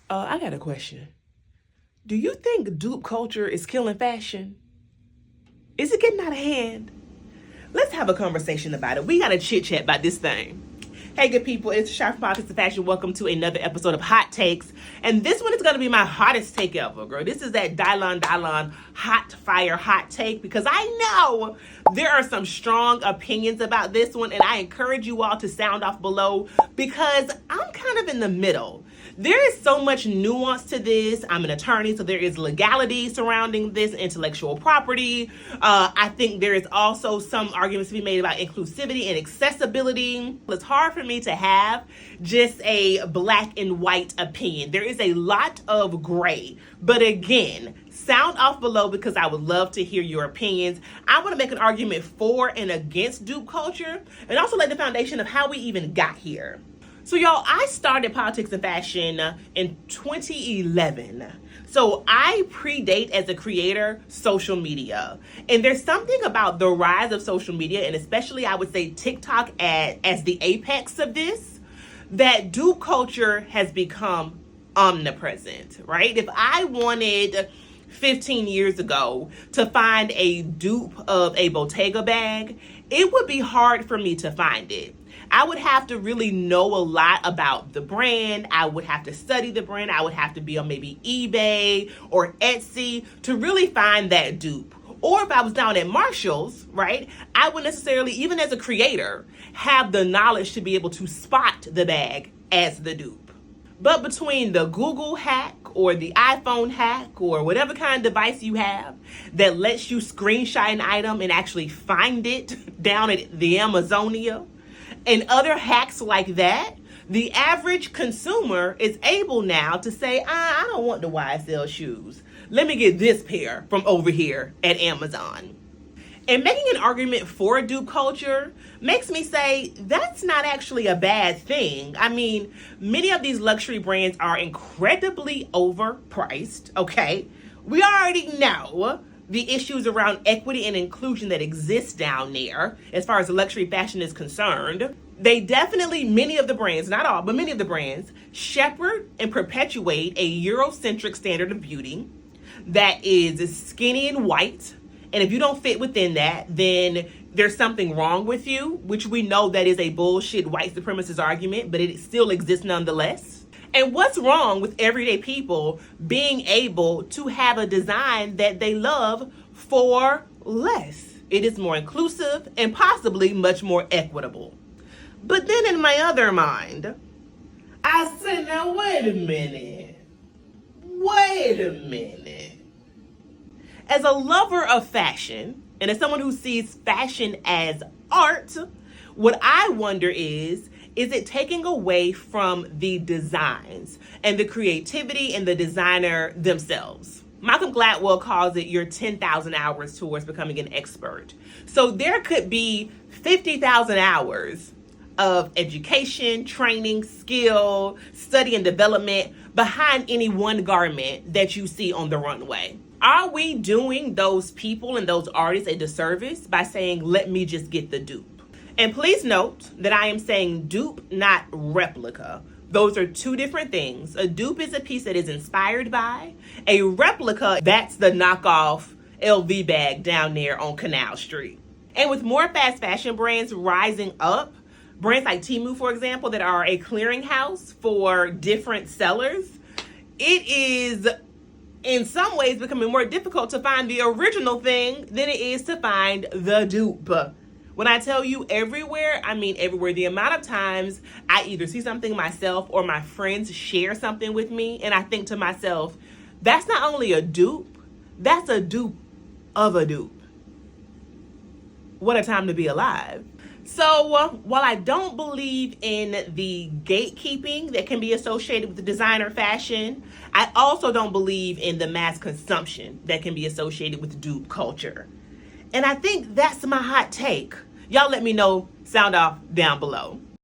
I got a question. Do you think dupe culture is killing fashion? Is it getting out of hand? Let's have a conversation about it. We got to chit chat about this thing. Hey, good people, it's Sharp from Politics and Fashion. Welcome to another episode of Hot Takes. And this one is going to be my hottest take ever, girl. This is that Dylon hot fire hot take, because I know there are some strong opinions about this one, and I encourage you all to sound off below because I'm kind of in the middle. There is so much nuance to this. I'm an attorney, so there is legality surrounding this, intellectual property. I think there is also some arguments to be made about inclusivity and accessibility. It's hard for me to have just a black and white opinion. There is a lot of gray. But again, sound off below because I would love to hear your opinions. I want to make an argument for and against dupe culture and also lay the foundation of how we even got here. So y'all, I started Politics and Fashion in 2011. So I predate as a creator social media. And there's something about the rise of social media, and especially I would say TikTok as the apex of this, that dupe culture has become omnipresent, right? If I wanted 15 years ago to find a dupe of a Bottega bag, it would be hard for me to find it. I would have to really know a lot about the brand. I would have to study the brand. I would have to be on maybe eBay or Etsy to really find that dupe. Or if I was down at Marshall's, right, I wouldn't necessarily, even as a creator, have the knowledge to be able to spot the bag as the dupe. But between the Google hack or the iPhone hack or whatever kind of device you have that lets you screenshot an item and actually find it down at the Amazonia, and other hacks like that, the average consumer is able now to say, I don't want the YSL shoes. Let me get this pair from over here at Amazon. And making an argument for dupe culture makes me say that's not actually a bad thing. I mean, many of these luxury brands are incredibly overpriced, okay? We already know the issues around equity and inclusion that exist down there as far as luxury fashion is concerned. They definitely, many of the brands, not all, but many of the brands, shepherd and perpetuate a Eurocentric standard of beauty that is skinny and white. And if you don't fit within that, then there's something wrong with you, which we know that is a bullshit white supremacist argument, but it still exists nonetheless. And what's wrong with everyday people being able to have a design that they love for less? It is more inclusive and possibly much more equitable. But then in my other mind, I said, now wait a minute. As a lover of fashion, and as someone who sees fashion as art, what I wonder is it taking away from the designs and the creativity and the designer themselves? Malcolm Gladwell calls it your 10,000 hours towards becoming an expert. So there could be 50,000 hours of education, training, skill, study, and development behind any one garment that you see on the runway. Are we doing those people and those artists a disservice by saying, let me just get the dupe? And please note that I am saying dupe, not replica. Those are two different things. A dupe is a piece that is inspired by. A replica, that's the knockoff LV bag down there on Canal Street. And with more fast fashion brands rising up, brands like Temu, for example, that are a clearinghouse for different sellers, it is in some ways becoming more difficult to find the original thing than it is to find the dupe. When I tell you everywhere, I mean everywhere. The amount of times I either see something myself or my friends share something with me, and I think to myself, that's not only a dupe, that's a dupe of a dupe. What a time to be alive. So while I don't believe in the gatekeeping that can be associated with the designer fashion, I also don't believe in the mass consumption that can be associated with dupe culture. And I think that's my hot take. Y'all let me know, sound off down below.